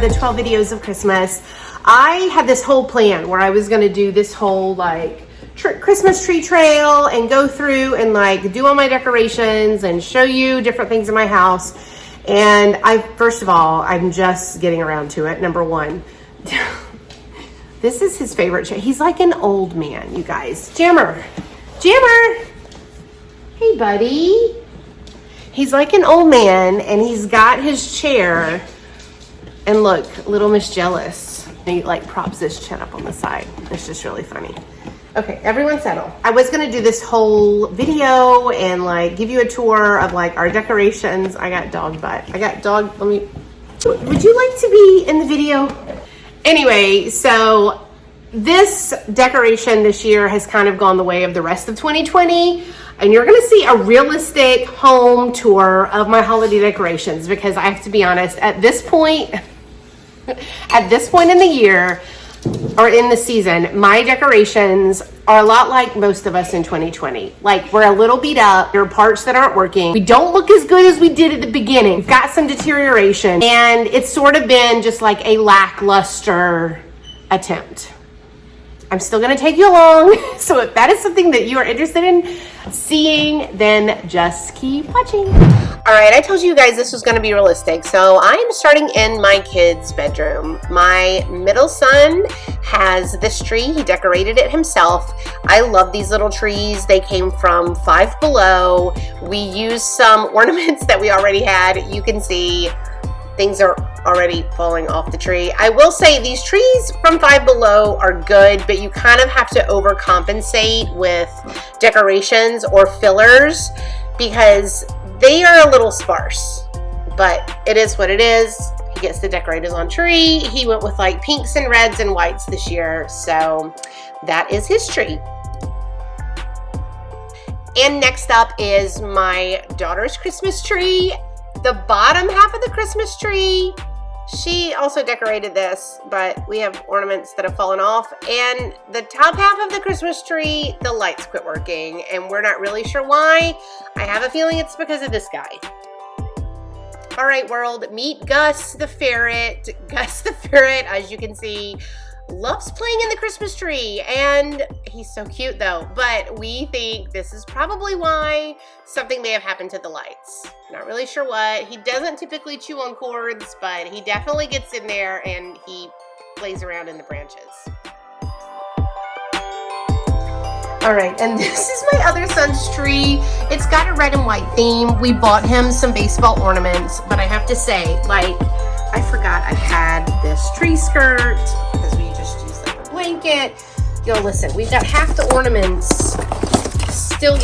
the 12 videos of Christmas. I had this whole plan where I was going to do this whole like Christmas tree trail and go through and like do all my decorations and show you different things in my house. And first of all, I'm just getting around to it. Number one, this is his favorite chair. He's like an old man, you guys. Jammer. Hey, buddy. He's like an old man, and he's got his chair. And look, little Miss Jealous. He like props his chin up on the side. It's just really funny. Okay, everyone settle. I was gonna do this whole video and like give you a tour of like our decorations. I got dog butt. Would you like to be in the video? Anyway, so this decoration this year has kind of gone the way of the rest of 2020. And you're gonna see a realistic home tour of my holiday decorations, because I have to be honest, at this point in the year, or in the season, my decorations are a lot like most of us in 2020. Like, we're a little beat up. There are parts that aren't working. We don't look as good as we did at the beginning. We've got some deterioration, and it's sort of been just like a lackluster attempt. I'm still gonna take you along. So if that is something that you are interested in seeing, then just keep watching. All right, I told you guys this was gonna be realistic. So I am starting in my kid's bedroom. My middle son has this tree. He decorated it himself. I love these little trees. They came from Five Below. We used some ornaments that we already had. You can see things are already falling off the tree. I will say these trees from Five Below are good, but you kind of have to overcompensate with decorations or fillers because they are a little sparse, but it is what it is. He gets to decorate his own tree. He went with like pinks and reds and whites this year, so that is his tree. And next up is my daughter's Christmas tree. The bottom half of the Christmas tree, she also decorated this, but we have ornaments that have fallen off. And the top half of the Christmas tree, the lights quit working, and we're not really sure why. I have a feeling it's because of this guy. All right, world, meet Gus the ferret. Gus the ferret, as you can see, loves playing in the Christmas tree, and he's so cute though, but we think this is probably why something may have happened to the lights. Not really sure what. He doesn't typically chew on cords, but he definitely gets in there and he plays around in the branches. All right, and this is my other son's tree. It's got a red and white theme. We bought him some baseball ornaments, but I have to say, like, I forgot I had this tree skirt because we just used like a blanket. Yo, listen, we've got half the ornaments still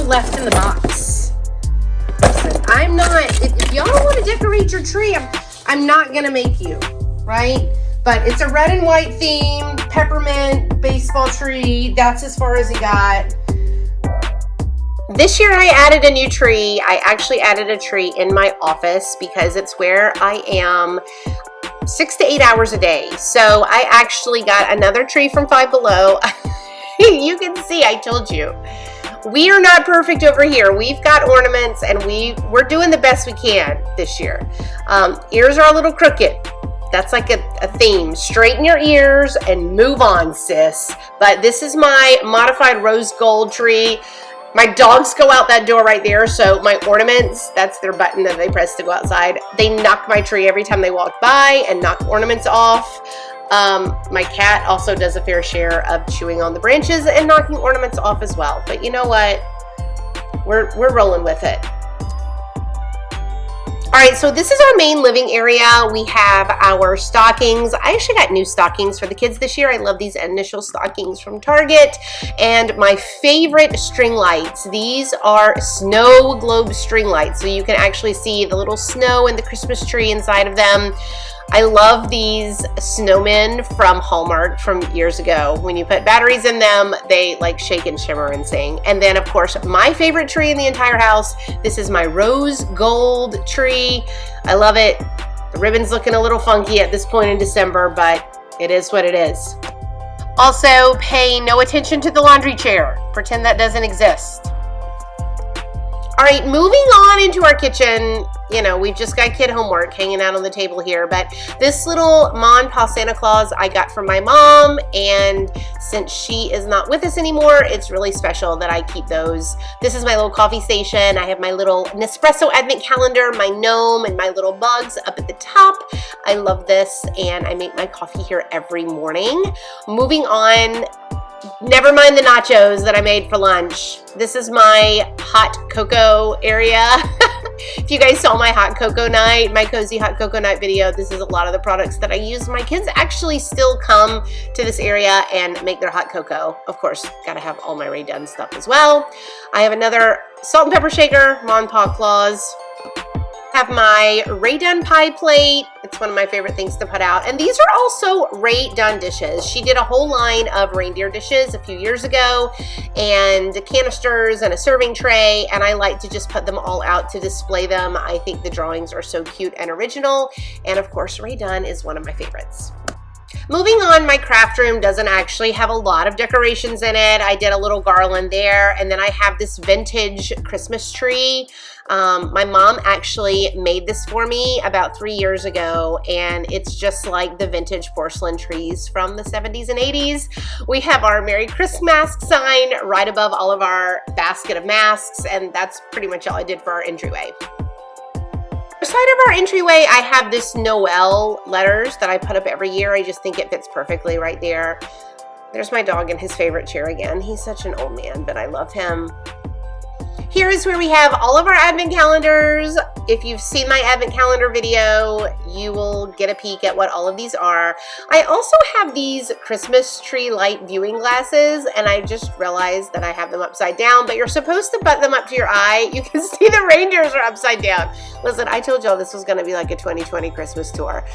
left in the box. Listen, I'm not, if y'all want to decorate your tree, I'm not gonna make you, right? But it's a red and white theme, peppermint baseball tree. That's as far as he got. This year I added a new tree. I actually added a tree in my office because it's where I am 6 to 8 hours a day. So I actually got another tree from Five Below. You can see, I told you. We are not perfect over here. We've got ornaments and we're doing the best we can this year. Ears are a little crooked. That's like a theme. Straighten your ears and move on, sis. But this is my modified rose gold tree. My dogs go out that door right there, so my ornaments, that's their button that they press to go outside. They knock my tree every time they walk by and knock ornaments off. My cat also does a fair share of chewing on the branches and knocking ornaments off as well. But you know what? We're rolling with it. All right, so this is our main living area. We have our stockings. I actually got new stockings for the kids this year. I love these initial stockings from Target. And my favorite string lights. These are snow globe string lights. So you can actually see the little snow and the Christmas tree inside of them. I love these snowmen from Hallmark from years ago. When you put batteries in them, they like shake and shimmer and sing. And then of course, my favorite tree in the entire house. This is my rose gold tree. I love it. The ribbon's looking a little funky at this point in December, but it is what it is. Also, pay no attention to the laundry chair. Pretend that doesn't exist. All right, moving on into our kitchen. you know, we've just got kid homework hanging out on the table here. But this little Ma and Pa Santa Claus I got from my mom, and since she is not with us anymore, it's really special that I keep those. This is my little coffee station. I have my little Nespresso advent calendar, my gnome, and my little mugs up at the top. I love this, and I make my coffee here every morning. Moving on, never mind the nachos that I made for lunch. This is my hot cocoa area. If you guys saw my hot cocoa night, my cozy hot cocoa night video, this is a lot of the products that I use. My kids actually still come to this area and make their hot cocoa. Of course, gotta have all my Rae Dunn stuff as well. I have another salt and pepper shaker, Ma and Pa Claus. Have my Rae Dunn pie plate. It's one of my favorite things to put out. And these are also Rae Dunn dishes. She did a whole line of reindeer dishes a few years ago, and canisters and a serving tray, and I like to just put them all out to display them. I think the drawings are so cute and original, and of course Rae Dunn is one of my favorites. Moving on, my craft room doesn't actually have a lot of decorations in it. I did a little garland there, and then I have this vintage Christmas tree. My mom actually made this for me about 3 years ago, and it's just like the vintage porcelain trees from the 70s and 80s. We have our Merry Christmas mask sign right above all of our basket of masks, and that's pretty much all I did for our entryway. Side of our entryway, I have this Noel letters that I put up every year. I just think it fits perfectly right there. There's my dog in his favorite chair again. He's such an old man, but I love him. Here is where we have all of our advent calendars. If you've seen my advent calendar video, you will get a peek at what all of these are. I also have these Christmas tree light viewing glasses, and I just realized that I have them upside down, but you're supposed to butt them up to your eye. You can see the reindeers are upside down. Listen, I told y'all this was gonna be like a 2020 Christmas tour.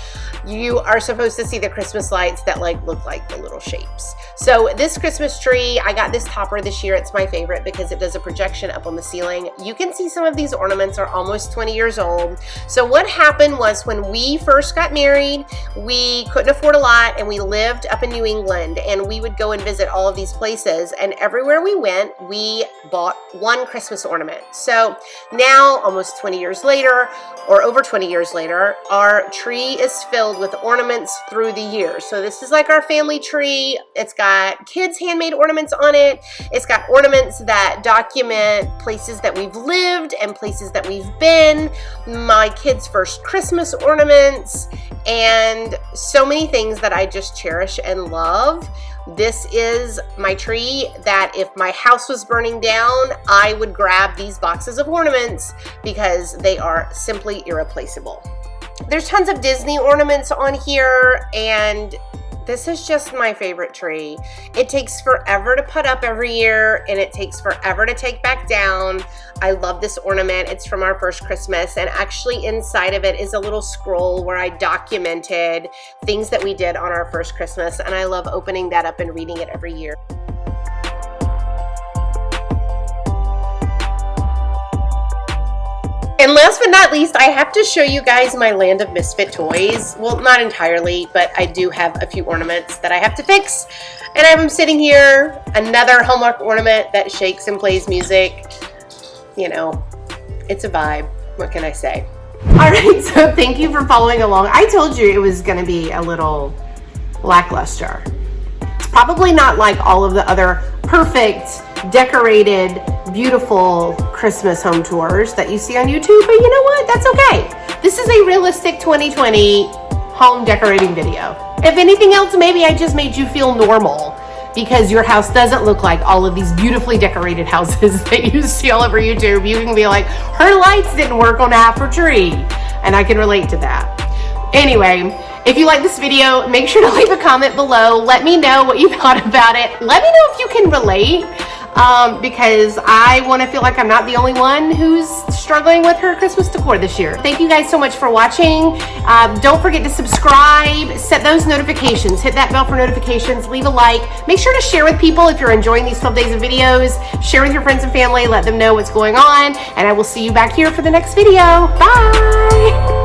You are supposed to see the Christmas lights that like look like the little shapes. So this Christmas tree, I got this topper this year. It's my favorite because it does a projection up on the ceiling. You can see some of these ornaments are almost 20 years old. So what happened was when we first got married, we couldn't afford a lot, and we lived up in New England, and we would go and visit all of these places, and everywhere we went, we bought one Christmas ornament. So now, almost 20 years later, or over 20 years later, our tree is filled with ornaments through the years. So this is like our family tree. It's got kids' handmade ornaments on it. It's got ornaments that document places that we've lived and places that we've been, my kids' first Christmas ornaments, and so many things that I just cherish and love. This is my tree that if my house was burning down, I would grab these boxes of ornaments because they are simply irreplaceable. There's tons of Disney ornaments on here, and this is just my favorite tree. It takes forever to put up every year, and it takes forever to take back down. I love this ornament. It's from our first Christmas, and actually inside of it is a little scroll where I documented things that we did on our first Christmas, and I love opening that up and reading it every year. And last but not least, I have to show you guys my Land of Misfit toys. Well, not entirely, but I do have a few ornaments that I have to fix. And I have them sitting here. Another Hallmark ornament that shakes and plays music. You know, it's a vibe. What can I say? All right, so thank you for following along. I told you it was going to be a little lackluster. It's probably not like all of the other perfect, decorated, beautiful Christmas home tours that you see on YouTube, but you know what? That's okay. This is a realistic 2020 home decorating video. If anything else, maybe I just made you feel normal because your house doesn't look like all of these beautifully decorated houses that you see all over YouTube. You can be like, her lights didn't work on half her tree, and I can relate to that. Anyway, if you like this video, make sure to leave a comment below. Let me know what you thought about it. Let me know if you can relate, because I want to feel like I'm not the only one who's struggling with her Christmas decor this year. Thank you guys so much for watching. Don't forget to subscribe, set those notifications, hit that bell for notifications, leave a like. Make sure to share with people if you're enjoying these 12 days of videos. Share with your friends and family, let them know what's going on, and I will see you back here for the next video. Bye!